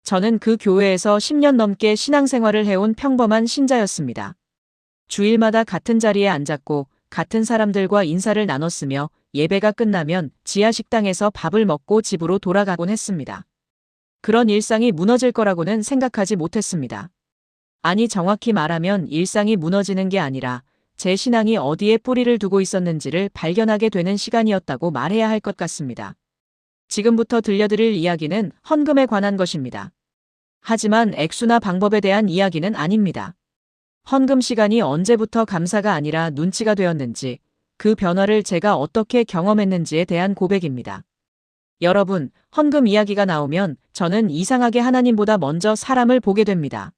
저는 그 교회에서 10년 넘게 신앙생활을 해온 평범한 신자였습니다. 주일마다 같은 자리에 앉았고 같은 사람들과 인사를 나눴으며 예배가 끝나면 지하 식당에서 밥을 먹고 집으로 돌아가곤 했습니다. 그런 일상이 무너질 거라고는 생각하지 못했습니다. 아니, 정확히 말하면 일상이 무너지는 게 아니라 제 신앙이 어디에 뿌리를 두고 있었는지를 발견하게 되는 시간이었다고 말해야 할 것 같습니다. 지금부터 들려드릴 이야기는 헌금에 관한 것입니다. 하지만 액수나 방법에 대한 이야기는 아닙니다. 헌금 시간이 언제부터 감사가 아니라 눈치가 되었는지, 그 변화를 제가 어떻게 경험했는지에 대한 고백입니다. 여러분, 헌금 이야기가 나오면 저는 이상하게 하나님보다 먼저 사람을 보게 됩니다.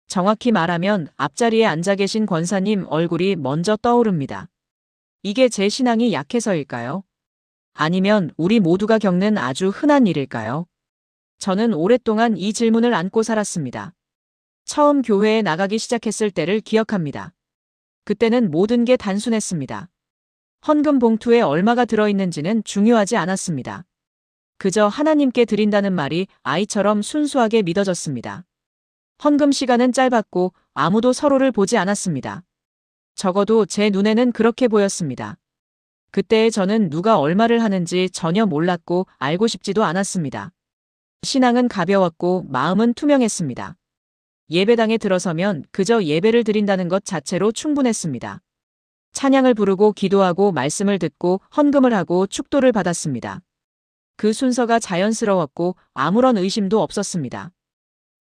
정확히 말하면 앞자리에 앉아 계신 권사님 얼굴이 먼저 떠오릅니다. 이게 제 신앙이 약해서일까요? 아니면 우리 모두가 겪는 아주 흔한 일일까요? 저는 오랫동안 이 질문을 안고 살았습니다. 처음 교회에 나가기 시작했을 때를 기억합니다. 그때는 모든 게 단순했습니다. 헌금 봉투에 얼마가 들어있는지는 중요하지 않았습니다. 그저 하나님께 드린다는 말이 아이처럼 순수하게 믿어졌습니다. 헌금 시간은 짧았고 아무도 서로를 보지 않았습니다. 적어도 제 눈에는 그렇게 보였습니다. 그때의 저는 누가 얼마를 하는지 전혀 몰랐고 알고 싶지도 않았습니다. 신앙은 가벼웠고 마음은 투명했습니다. 예배당에 들어서면 그저 예배를 드린다는 것 자체로 충분했습니다. 찬양을 부르고 기도하고 말씀을 듣고 헌금을 하고 축도를 받았습니다. 그 순서가 자연스러웠고 아무런 의심도 없었습니다.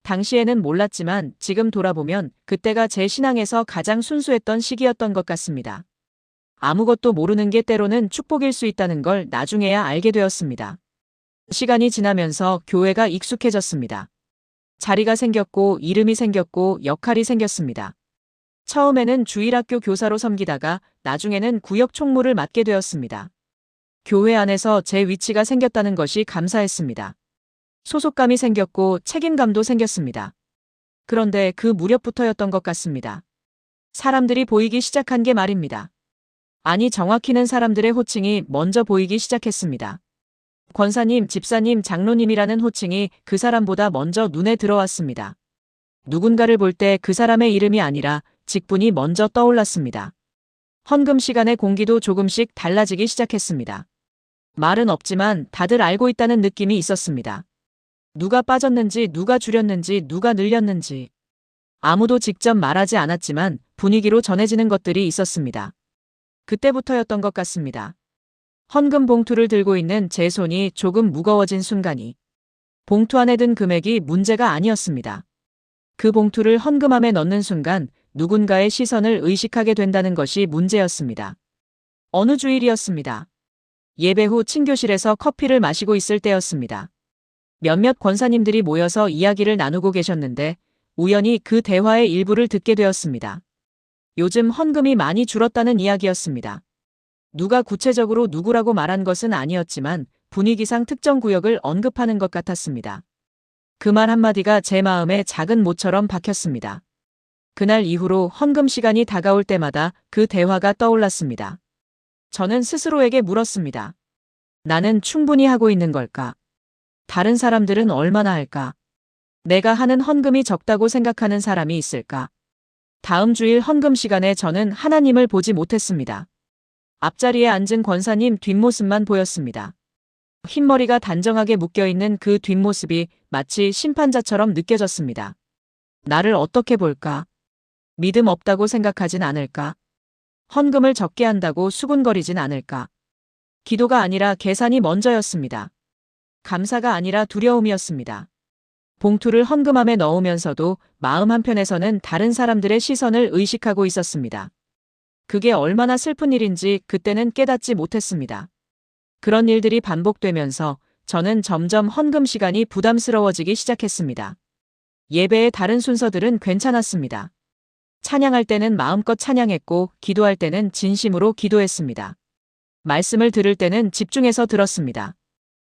당시에는 몰랐지만 지금 돌아보면 그때가 제 신앙에서 가장 순수했던 시기였던 것 같습니다. 아무것도 모르는 게 때로는 축복일 수 있다는 걸 나중에야 알게 되었습니다. 시간이 지나면서 교회가 익숙해졌습니다. 자리가 생겼고 이름이 생겼고 역할이 생겼습니다. 처음에는 주일학교 교사로 섬기다가 나중에는 구역 총무를 맡게 되었습니다. 교회 안에서 제 위치가 생겼다는 것이 감사했습니다. 소속감이 생겼고 책임감도 생겼습니다. 그런데 그 무렵부터였던 것 같습니다. 사람들이 보이기 시작한 게 말입니다. 아니, 정확히는 사람들의 호칭이 먼저 보이기 시작했습니다. 권사님, 집사님, 장로님이라는 호칭이 그 사람보다 먼저 눈에 들어왔습니다. 누군가를 볼 때 그 사람의 이름이 아니라 직분이 먼저 떠올랐습니다. 헌금 시간의 공기도 조금씩 달라지기 시작했습니다. 말은 없지만 다들 알고 있다는 느낌이 있었습니다. 누가 빠졌는지, 누가 줄였는지, 누가 늘렸는지. 아무도 직접 말하지 않았지만 분위기로 전해지는 것들이 있었습니다. 그때부터였던 것 같습니다. 헌금 봉투를 들고 있는 제 손이 조금 무거워진 순간이. 봉투 안에 든 금액이 문제가 아니었습니다. 그 봉투를 헌금함에 넣는 순간 누군가의 시선을 의식하게 된다는 것이 문제였습니다. 어느 주일이었습니다. 예배 후 친교실에서 커피를 마시고 있을 때였습니다. 몇몇 권사님들이 모여서 이야기를 나누고 계셨는데 우연히 그 대화의 일부를 듣게 되었습니다. 요즘 헌금이 많이 줄었다는 이야기였습니다. 누가 구체적으로 누구라고 말한 것은 아니었지만 분위기상 특정 구역을 언급하는 것 같았습니다. 그 말 한마디가 제 마음에 작은 모처럼 박혔습니다. 그날 이후로 헌금 시간이 다가올 때마다 그 대화가 떠올랐습니다. 저는 스스로에게 물었습니다. 나는 충분히 하고 있는 걸까? 다른 사람들은 얼마나 할까? 내가 하는 헌금이 적다고 생각하는 사람이 있을까? 다음 주일 헌금 시간에 저는 하나님을 보지 못했습니다. 앞자리에 앉은 권사님 뒷모습만 보였습니다. 흰머리가 단정하게 묶여있는 그 뒷모습이 마치 심판자처럼 느껴졌습니다. 나를 어떻게 볼까? 믿음 없다고 생각하진 않을까? 헌금을 적게 한다고 수군거리진 않을까? 기도가 아니라 계산이 먼저였습니다. 감사가 아니라 두려움이었습니다. 봉투를 헌금함에 넣으면서도 마음 한편에서는 다른 사람들의 시선을 의식하고 있었습니다. 그게 얼마나 슬픈 일인지 그때는 깨닫지 못했습니다. 그런 일들이 반복되면서 저는 점점 헌금 시간이 부담스러워지기 시작했습니다. 예배의 다른 순서들은 괜찮았습니다. 찬양할 때는 마음껏 찬양했고 기도할 때는 진심으로 기도했습니다. 말씀을 들을 때는 집중해서 들었습니다.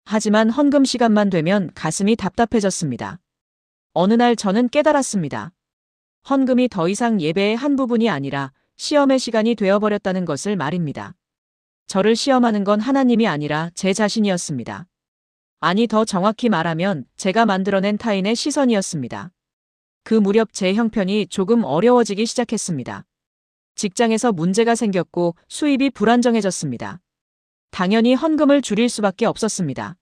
하지만 헌금 시간만 되면 가슴이 답답해졌습니다. 어느 날 저는 깨달았습니다. 헌금이 더 이상 예배의 한 부분이 아니라 시험의 시간이 되어버렸다는 것을 말입니다. 저를 시험하는 건 하나님이 아니라 제 자신이었습니다. 아니, 더 정확히 말하면 제가 만들어낸 타인의 시선이었습니다. 그 무렵 제 형편이 조금 어려워지기 시작했습니다. 직장에서 문제가 생겼고 수입이 불안정해졌습니다. 당연히 헌금을 줄일 수밖에 없었습니다.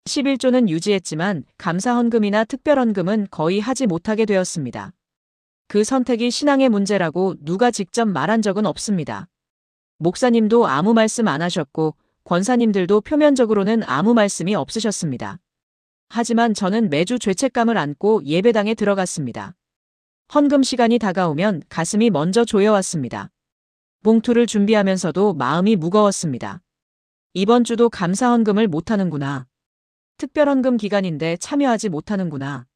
11조는 유지했지만 감사 헌금이나 특별 헌금은 거의 하지 못하게 되었습니다. 그 선택이 신앙의 문제라고 누가 직접 말한 적은 없습니다. 목사님도 아무 말씀 안 하셨고 권사님들도 표면적으로는 아무 말씀이 없으셨습니다. 하지만 저는 매주 죄책감을 안고 예배당에 들어갔습니다. 헌금 시간이 다가오면 가슴이 먼저 조여왔습니다. 봉투를 준비하면서도 마음이 무거웠습니다. 이번 주도 감사 헌금을 못하는구나. 특별 헌금 기간인데 참여하지 못하는구나.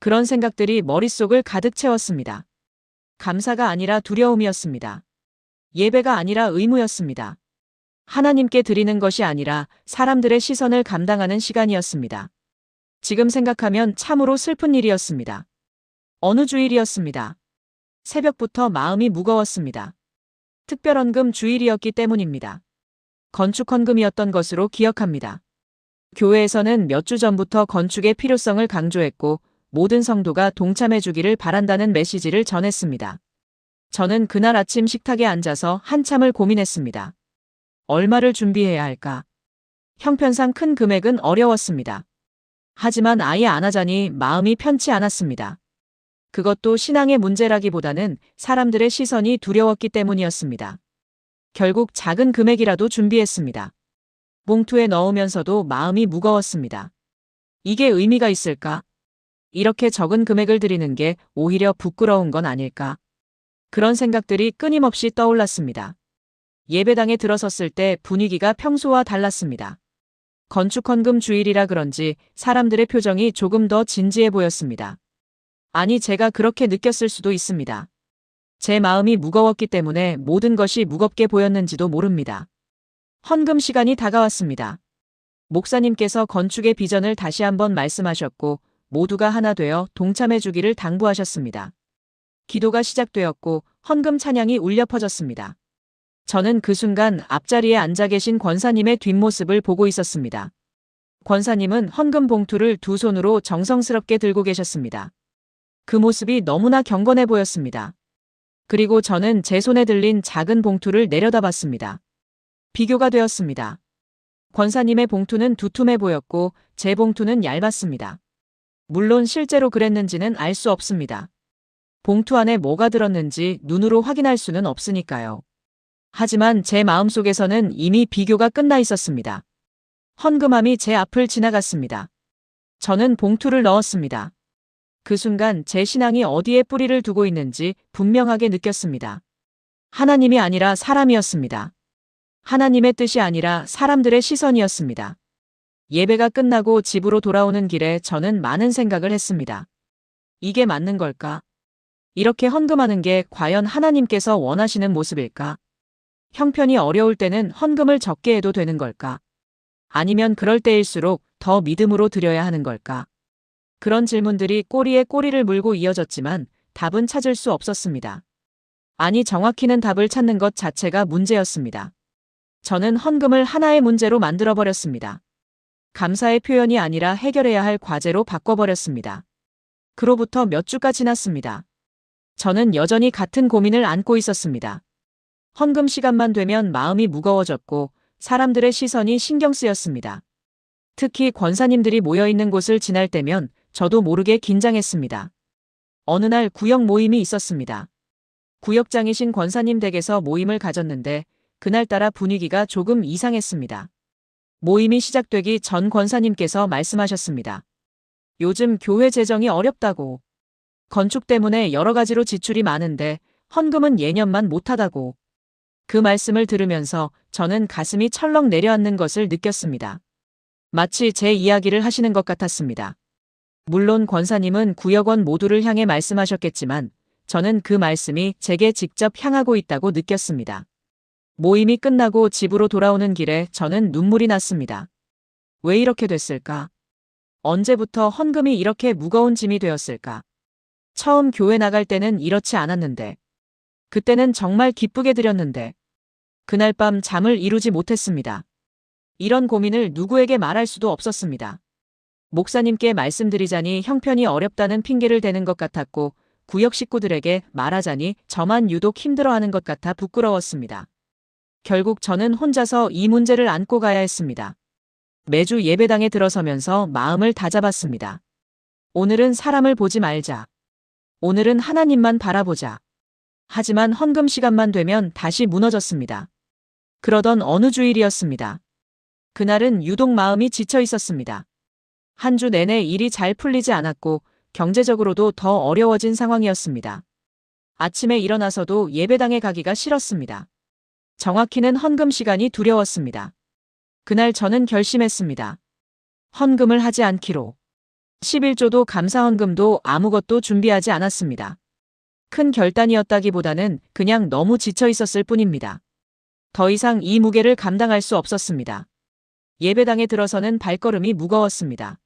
그런 생각들이 머릿속을 가득 채웠습니다. 감사가 아니라 두려움이었습니다. 예배가 아니라 의무였습니다. 하나님께 드리는 것이 아니라 사람들의 시선을 감당하는 시간이었습니다. 지금 생각하면 참으로 슬픈 일이었습니다. 어느 주일이었습니다. 새벽부터 마음이 무거웠습니다. 특별헌금 주일이었기 때문입니다. 건축헌금이었던 것으로 기억합니다. 교회에서는 몇 주 전부터 건축의 필요성을 강조했고 모든 성도가 동참해 주기를 바란다는 메시지를 전했습니다. 저는 그날 아침 식탁에 앉아서 한참을 고민했습니다. 얼마를 준비해야 할까? 형편상 큰 금액은 어려웠습니다. 하지만 아예 안 하자니 마음이 편치 않았습니다. 그것도 신앙의 문제라기보다는 사람들의 시선이 두려웠기 때문이었습니다. 결국 작은 금액이라도 준비했습니다. 봉투에 넣으면서도 마음이 무거웠습니다. 이게 의미가 있을까? 이렇게 적은 금액을 드리는 게 오히려 부끄러운 건 아닐까? 그런 생각들이 끊임없이 떠올랐습니다. 예배당에 들어섰을 때 분위기가 평소와 달랐습니다. 건축헌금 주일이라 그런지 사람들의 표정이 조금 더 진지해 보였습니다. 아니, 제가 그렇게 느꼈을 수도 있습니다. 제 마음이 무거웠기 때문에 모든 것이 무겁게 보였는지도 모릅니다. 헌금 시간이 다가왔습니다. 목사님께서 건축의 비전을 다시 한번 말씀하셨고 모두가 하나 되어 동참해 주기를 당부하셨습니다. 기도가 시작되었고 헌금 찬양이 울려 퍼졌습니다. 저는 그 순간 앞자리에 앉아 계신 권사님의 뒷모습을 보고 있었습니다. 권사님은 헌금 봉투를 두 손으로 정성스럽게 들고 계셨습니다. 그 모습이 너무나 경건해 보였습니다. 그리고 저는 제 손에 들린 작은 봉투를 내려다봤습니다. 비교가 되었습니다. 권사님의 봉투는 두툼해 보였고 제 봉투는 얇았습니다. 물론 실제로 그랬는지는 알 수 없습니다. 봉투 안에 뭐가 들었는지 눈으로 확인할 수는 없으니까요. 하지만 제 마음속에서는 이미 비교가 끝나 있었습니다. 헌금함이 제 앞을 지나갔습니다. 저는 봉투를 넣었습니다. 그 순간 제 신앙이 어디에 뿌리를 두고 있는지 분명하게 느꼈습니다. 하나님이 아니라 사람이었습니다. 하나님의 뜻이 아니라 사람들의 시선이었습니다. 예배가 끝나고 집으로 돌아오는 길에 저는 많은 생각을 했습니다. 이게 맞는 걸까? 이렇게 헌금하는 게 과연 하나님께서 원하시는 모습일까? 형편이 어려울 때는 헌금을 적게 해도 되는 걸까? 아니면 그럴 때일수록 더 믿음으로 드려야 하는 걸까? 그런 질문들이 꼬리에 꼬리를 물고 이어졌지만 답은 찾을 수 없었습니다. 아니, 정확히는 답을 찾는 것 자체가 문제였습니다. 저는 헌금을 하나의 문제로 만들어버렸습니다. 감사의 표현이 아니라 해결해야 할 과제로 바꿔버렸습니다. 그로부터 몇 주가 지났습니다. 저는 여전히 같은 고민을 안고 있었습니다. 헌금 시간만 되면 마음이 무거워졌고 사람들의 시선이 신경 쓰였습니다. 특히 권사님들이 모여있는 곳을 지날 때면 저도 모르게 긴장했습니다. 어느 날 구역 모임이 있었습니다. 구역장이신 권사님 댁에서 모임을 가졌는데 그날따라 분위기가 조금 이상했습니다. 모임이 시작되기 전 권사님께서 말씀하셨습니다. 요즘 교회 재정이 어렵다고. 건축 때문에 여러 가지로 지출이 많은데 헌금은 예년만 못하다고. 그 말씀을 들으면서 저는 가슴이 철렁 내려앉는 것을 느꼈습니다. 마치 제 이야기를 하시는 것 같았습니다. 물론 권사님은 구역원 모두를 향해 말씀하셨겠지만 저는 그 말씀이 제게 직접 향하고 있다고 느꼈습니다. 모임이 끝나고 집으로 돌아오는 길에 저는 눈물이 났습니다. 왜 이렇게 됐을까? 언제부터 헌금이 이렇게 무거운 짐이 되었을까? 처음 교회 나갈 때는 이렇지 않았는데. 그때는 정말 기쁘게 드렸는데. 그날 밤 잠을 이루지 못했습니다. 이런 고민을 누구에게 말할 수도 없었습니다. 목사님께 말씀드리자니 형편이 어렵다는 핑계를 대는 것 같았고 구역 식구들에게 말하자니 저만 유독 힘들어하는 것 같아 부끄러웠습니다. 결국 저는 혼자서 이 문제를 안고 가야 했습니다. 매주 예배당에 들어서면서 마음을 다잡았습니다. 오늘은 사람을 보지 말자. 오늘은 하나님만 바라보자. 하지만 헌금 시간만 되면 다시 무너졌습니다. 그러던 어느 주일이었습니다. 그날은 유독 마음이 지쳐 있었습니다. 한 주 내내 일이 잘 풀리지 않았고 경제적으로도 더 어려워진 상황이었습니다. 아침에 일어나서도 예배당에 가기가 싫었습니다. 정확히는 헌금 시간이 두려웠습니다. 그날 저는 결심했습니다. 헌금을 하지 않기로. 11조도 감사헌금도 아무것도 준비하지 않았습니다. 큰 결단이었다기보다는 그냥 너무 지쳐 있었을 뿐입니다. 더 이상 이 무게를 감당할 수 없었습니다. 예배당에 들어서는 발걸음이 무거웠습니다.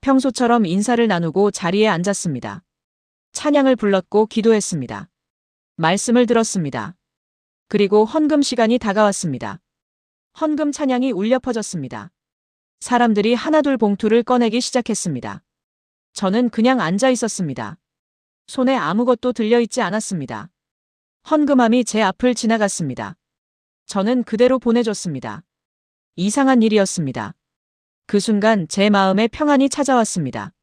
평소처럼 인사를 나누고 자리에 앉았습니다. 찬양을 불렀고 기도했습니다. 말씀을 들었습니다. 그리고 헌금 시간이 다가왔습니다. 헌금 찬양이 울려 퍼졌습니다. 사람들이 하나둘 봉투를 꺼내기 시작했습니다. 저는 그냥 앉아 있었습니다. 손에 아무것도 들려있지 않았습니다. 헌금함이 제 앞을 지나갔습니다. 저는 그대로 보내줬습니다. 이상한 일이었습니다. 그 순간 제 마음에 평안이 찾아왔습니다.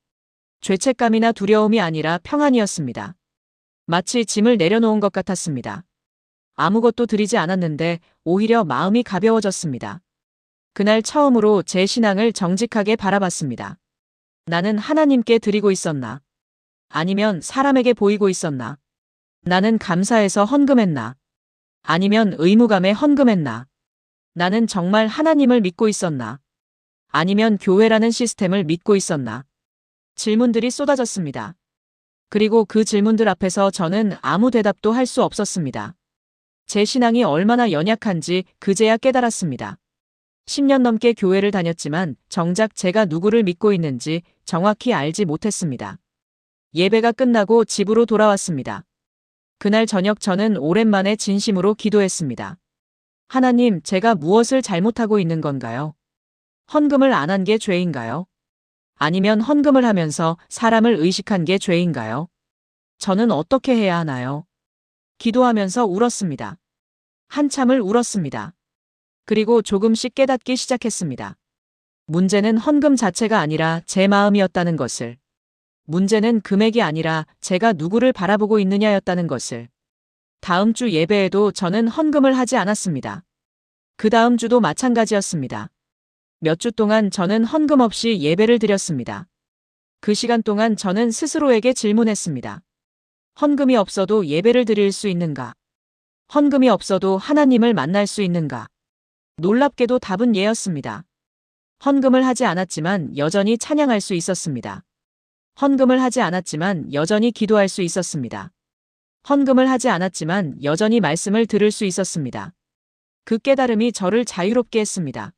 죄책감이나 두려움이 아니라 평안이었습니다. 마치 짐을 내려놓은 것 같았습니다. 아무것도 드리지 않았는데 오히려 마음이 가벼워졌습니다. 그날 처음으로 제 신앙을 정직하게 바라봤습니다. 나는 하나님께 드리고 있었나? 아니면 사람에게 보이고 있었나? 나는 감사해서 헌금했나? 아니면 의무감에 헌금했나? 나는 정말 하나님을 믿고 있었나? 아니면 교회라는 시스템을 믿고 있었나? 질문들이 쏟아졌습니다. 그리고 그 질문들 앞에서 저는 아무 대답도 할 수 없었습니다. 제 신앙이 얼마나 연약한지 그제야 깨달았습니다. 10년 넘게 교회를 다녔지만 정작 제가 누구를 믿고 있는지 정확히 알지 못했습니다. 예배가 끝나고 집으로 돌아왔습니다. 그날 저녁 저는 오랜만에 진심으로 기도했습니다. 하나님, 제가 무엇을 잘못하고 있는 건가요? 헌금을 안 한 게 죄인가요? 아니면 헌금을 하면서 사람을 의식한 게 죄인가요? 저는 어떻게 해야 하나요? 기도하면서 울었습니다. 한참을 울었습니다. 그리고 조금씩 깨닫기 시작했습니다. 문제는 헌금 자체가 아니라 제 마음이었다는 것을. 문제는 금액이 아니라 제가 누구를 바라보고 있느냐였다는 것을. 다음 주 예배에도 저는 헌금을 하지 않았습니다. 그 다음 주도 마찬가지였습니다. 몇 주 동안 저는 헌금 없이 예배를 드렸습니다. 그 시간 동안 저는 스스로에게 질문했습니다. 헌금이 없어도 예배를 드릴 수 있는가? 헌금이 없어도 하나님을 만날 수 있는가? 놀랍게도 답은 예였습니다. 헌금을 하지 않았지만 여전히 찬양할 수 있었습니다. 헌금을 하지 않았지만 여전히 기도할 수 있었습니다. 헌금을 하지 않았지만 여전히 말씀을 들을 수 있었습니다. 그 깨달음이 저를 자유롭게 했습니다.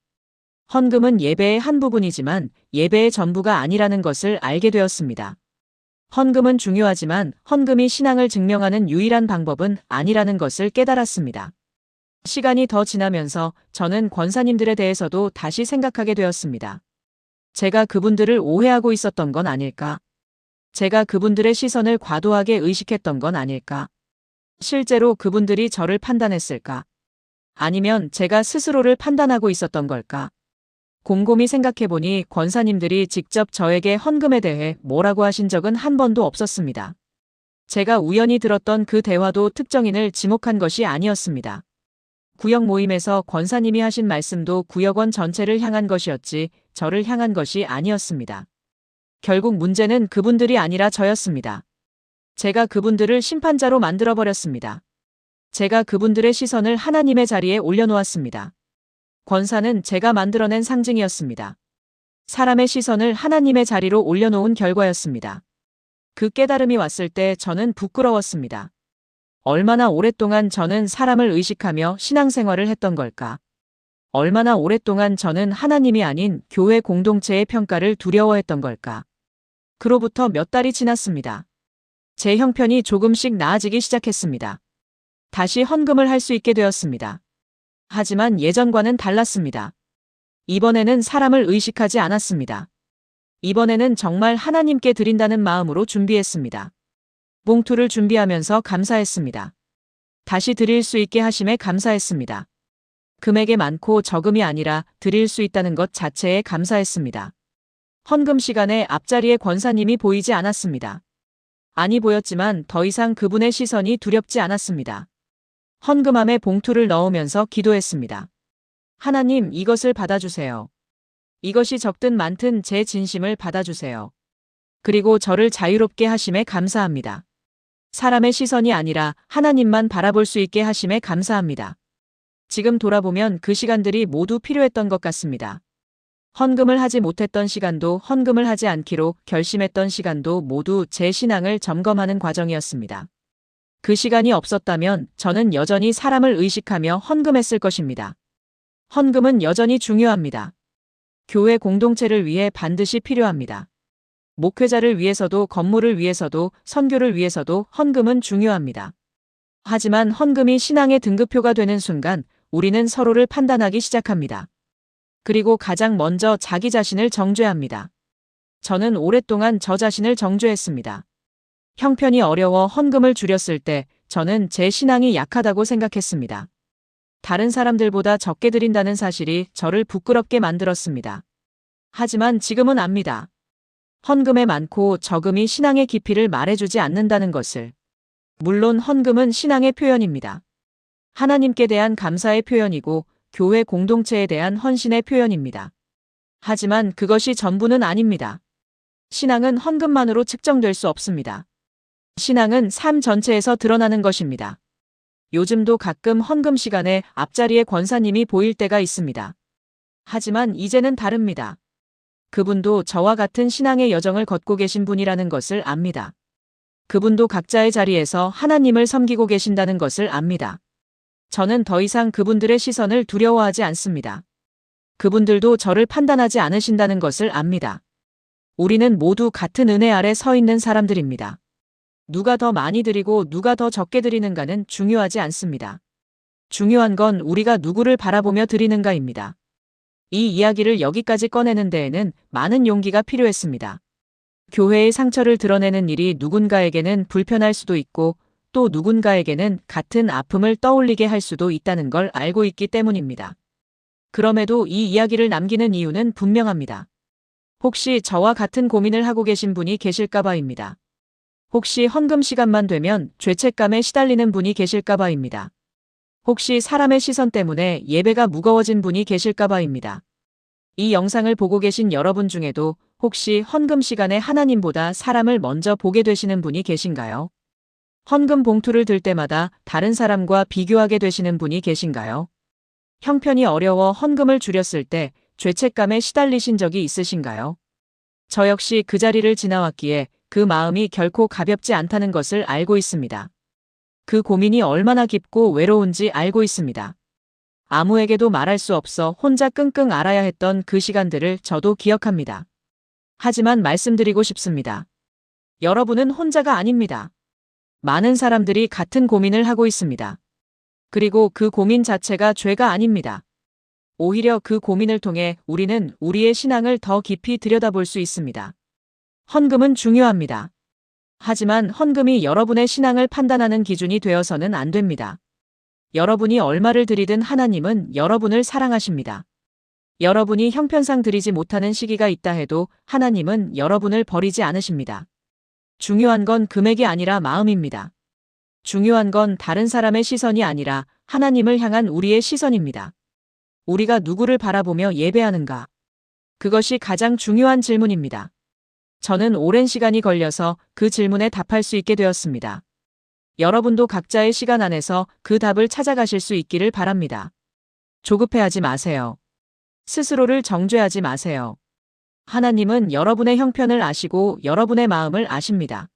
헌금은 예배의 한 부분이지만 예배의 전부가 아니라는 것을 알게 되었습니다. 헌금은 중요하지만 헌금이 신앙을 증명하는 유일한 방법은 아니라는 것을 깨달았습니다. 시간이 더 지나면서 저는 권사님들에 대해서도 다시 생각하게 되었습니다. 제가 그분들을 오해하고 있었던 건 아닐까? 제가 그분들의 시선을 과도하게 의식했던 건 아닐까? 실제로 그분들이 저를 판단했을까? 아니면 제가 스스로를 판단하고 있었던 걸까? 곰곰이 생각해보니 권사님들이 직접 저에게 헌금에 대해 뭐라고 하신 적은 한 번도 없었습니다. 제가 우연히 들었던 그 대화도 특정인을 지목한 것이 아니었습니다. 구역 모임에서 권사님이 하신 말씀도 구역원 전체를 향한 것이었지 저를 향한 것이 아니었습니다. 결국 문제는 그분들이 아니라 저였습니다. 제가 그분들을 심판자로 만들어버렸습니다. 제가 그분들의 시선을 하나님의 자리에 올려놓았습니다. 권사는 제가 만들어낸 상징이었습니다. 사람의 시선을 하나님의 자리로 올려놓은 결과였습니다. 그 깨달음이 왔을 때 저는 부끄러웠습니다. 얼마나 오랫동안 저는 사람을 의식하며 신앙생활을 했던 걸까? 얼마나 오랫동안 저는 하나님이 아닌 교회 공동체의 평가를 두려워했던 걸까? 그로부터 몇 달이 지났습니다. 제 형편이 조금씩 나아지기 시작했습니다. 다시 헌금을 할 수 있게 되었습니다. 하지만 예전과는 달랐습니다. 이번에는 사람을 의식하지 않았습니다. 이번에는 정말 하나님께 드린다는 마음으로 준비했습니다. 봉투를 준비하면서 감사했습니다. 다시 드릴 수 있게 하심에 감사했습니다. 금액이 많고 적음이 아니라 드릴 수 있다는 것 자체에 감사했습니다. 헌금 시간에 앞자리에 권사님이 보이지 않았습니다. 아니 보였지만 더 이상 그분의 시선이 두렵지 않았습니다. 헌금함에 봉투를 넣으면서 기도했습니다. 하나님, 이것을 받아주세요. 이것이 적든 많든 제 진심을 받아주세요. 그리고 저를 자유롭게 하심에 감사합니다. 사람의 시선이 아니라 하나님만 바라볼 수 있게 하심에 감사합니다. 지금 돌아보면 그 시간들이 모두 필요했던 것 같습니다. 헌금을 하지 못했던 시간도 헌금을 하지 않기로 결심했던 시간도 모두 제 신앙을 점검하는 과정이었습니다. 그 시간이 없었다면 저는 여전히 사람을 의식하며 헌금했을 것입니다. 헌금은 여전히 중요합니다. 교회 공동체를 위해 반드시 필요합니다. 목회자를 위해서도 건물을 위해서도 선교를 위해서도 헌금은 중요합니다. 하지만 헌금이 신앙의 등급표가 되는 순간 우리는 서로를 판단하기 시작합니다. 그리고 가장 먼저 자기 자신을 정죄합니다. 저는 오랫동안 저 자신을 정죄했습니다. 형편이 어려워 헌금을 줄였을 때 저는 제 신앙이 약하다고 생각했습니다. 다른 사람들보다 적게 드린다는 사실이 저를 부끄럽게 만들었습니다. 하지만 지금은 압니다. 헌금의 많고 적음이 신앙의 깊이를 말해주지 않는다는 것을. 물론 헌금은 신앙의 표현입니다. 하나님께 대한 감사의 표현이고 교회 공동체에 대한 헌신의 표현입니다. 하지만 그것이 전부는 아닙니다. 신앙은 헌금만으로 측정될 수 없습니다. 신앙은 삶 전체에서 드러나는 것입니다. 요즘도 가끔 헌금 시간에 앞자리에 권사님이 보일 때가 있습니다. 하지만 이제는 다릅니다. 그분도 저와 같은 신앙의 여정을 걷고 계신 분이라는 것을 압니다. 그분도 각자의 자리에서 하나님을 섬기고 계신다는 것을 압니다. 저는 더 이상 그분들의 시선을 두려워하지 않습니다. 그분들도 저를 판단하지 않으신다는 것을 압니다. 우리는 모두 같은 은혜 아래 서 있는 사람들입니다. 누가 더 많이 드리고 누가 더 적게 드리는가는 중요하지 않습니다. 중요한 건 우리가 누구를 바라보며 드리는가입니다. 이 이야기를 여기까지 꺼내는 데에는 많은 용기가 필요했습니다. 교회의 상처를 드러내는 일이 누군가에게는 불편할 수도 있고 또 누군가에게는 같은 아픔을 떠올리게 할 수도 있다는 걸 알고 있기 때문입니다. 그럼에도 이 이야기를 남기는 이유는 분명합니다. 혹시 저와 같은 고민을 하고 계신 분이 계실까봐입니다. 혹시 헌금 시간만 되면 죄책감에 시달리는 분이 계실까봐입니다. 혹시 사람의 시선 때문에 예배가 무거워진 분이 계실까봐입니다. 이 영상을 보고 계신 여러분 중에도 혹시 헌금 시간에 하나님보다 사람을 먼저 보게 되시는 분이 계신가요? 헌금 봉투를 들 때마다 다른 사람과 비교하게 되시는 분이 계신가요? 형편이 어려워 헌금을 줄였을 때 죄책감에 시달리신 적이 있으신가요? 저 역시 그 자리를 지나왔기에 그 마음이 결코 가볍지 않다는 것을 알고 있습니다. 그 고민이 얼마나 깊고 외로운지 알고 있습니다. 아무에게도 말할 수 없어 혼자 끙끙 앓아야 했던 그 시간들을 저도 기억합니다. 하지만 말씀드리고 싶습니다. 여러분은 혼자가 아닙니다. 많은 사람들이 같은 고민을 하고 있습니다. 그리고 그 고민 자체가 죄가 아닙니다. 오히려 그 고민을 통해 우리는 우리의 신앙을 더 깊이 들여다볼 수 있습니다. 헌금은 중요합니다. 하지만 헌금이 여러분의 신앙을 판단하는 기준이 되어서는 안 됩니다. 여러분이 얼마를 드리든 하나님은 여러분을 사랑하십니다. 여러분이 형편상 드리지 못하는 시기가 있다 해도 하나님은 여러분을 버리지 않으십니다. 중요한 건 금액이 아니라 마음입니다. 중요한 건 다른 사람의 시선이 아니라 하나님을 향한 우리의 시선입니다. 우리가 누구를 바라보며 예배하는가? 그것이 가장 중요한 질문입니다. 저는 오랜 시간이 걸려서 그 질문에 답할 수 있게 되었습니다. 여러분도 각자의 시간 안에서 그 답을 찾아가실 수 있기를 바랍니다. 조급해하지 마세요. 스스로를 정죄하지 마세요. 하나님은 여러분의 형편을 아시고 여러분의 마음을 아십니다.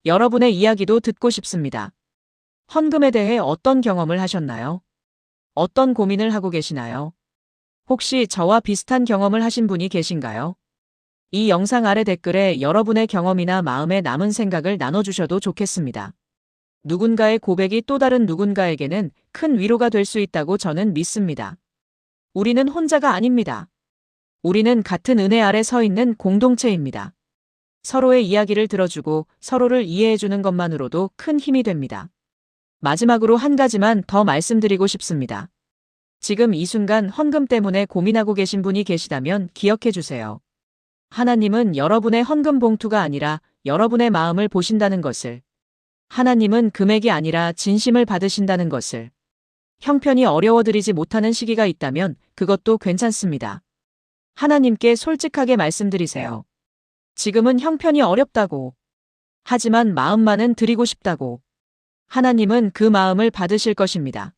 여러분의 이야기도 듣고 싶습니다. 헌금에 대해 어떤 경험을 하셨나요? 어떤 고민을 하고 계시나요? 혹시 저와 비슷한 경험을 하신 분이 계신가요? 이 영상 아래 댓글에 여러분의 경험이나 마음에 남은 생각을 나눠주셔도 좋겠습니다. 누군가의 고백이 또 다른 누군가에게는 큰 위로가 될 수 있다고 저는 믿습니다. 우리는 혼자가 아닙니다. 우리는 같은 은혜 아래 서 있는 공동체입니다. 서로의 이야기를 들어주고 서로를 이해해주는 것만으로도 큰 힘이 됩니다. 마지막으로 한 가지만 더 말씀드리고 싶습니다. 지금 이 순간 헌금 때문에 고민하고 계신 분이 계시다면 기억해 주세요. 하나님은 여러분의 헌금 봉투가 아니라 여러분의 마음을 보신다는 것을, 하나님은 금액이 아니라 진심을 받으신다는 것을, 형편이 어려워드리지 못하는 시기가 있다면 그것도 괜찮습니다. 하나님께 솔직하게 말씀드리세요. 지금은 형편이 어렵다고. 하지만 마음만은 드리고 싶다고. 하나님은 그 마음을 받으실 것입니다.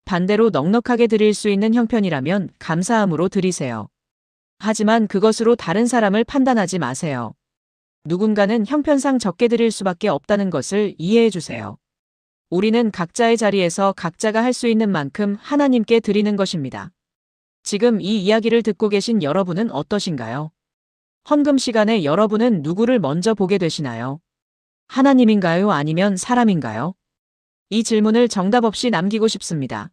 반대로 넉넉하게 드릴 수 있는 형편이라면 감사함으로 드리세요. 하지만 그것으로 다른 사람을 판단하지 마세요. 누군가는 형편상 적게 드릴 수밖에 없다는 것을 이해해 주세요. 우리는 각자의 자리에서 각자가 할 수 있는 만큼 하나님께 드리는 것입니다. 지금 이 이야기를 듣고 계신 여러분은 어떠신가요? 헌금 시간에 여러분은 누구를 먼저 보게 되시나요? 하나님인가요? 아니면 사람인가요? 이 질문을 정답 없이 남기고 싶습니다.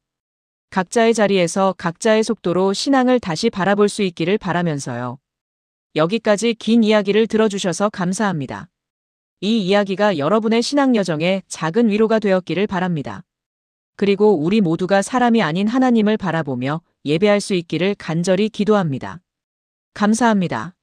각자의 자리에서 각자의 속도로 신앙을 다시 바라볼 수 있기를 바라면서요. 여기까지 긴 이야기를 들어주셔서 감사합니다. 이 이야기가 여러분의 신앙 여정에 작은 위로가 되었기를 바랍니다. 그리고 우리 모두가 사람이 아닌 하나님을 바라보며 예배할 수 있기를 간절히 기도합니다. 감사합니다.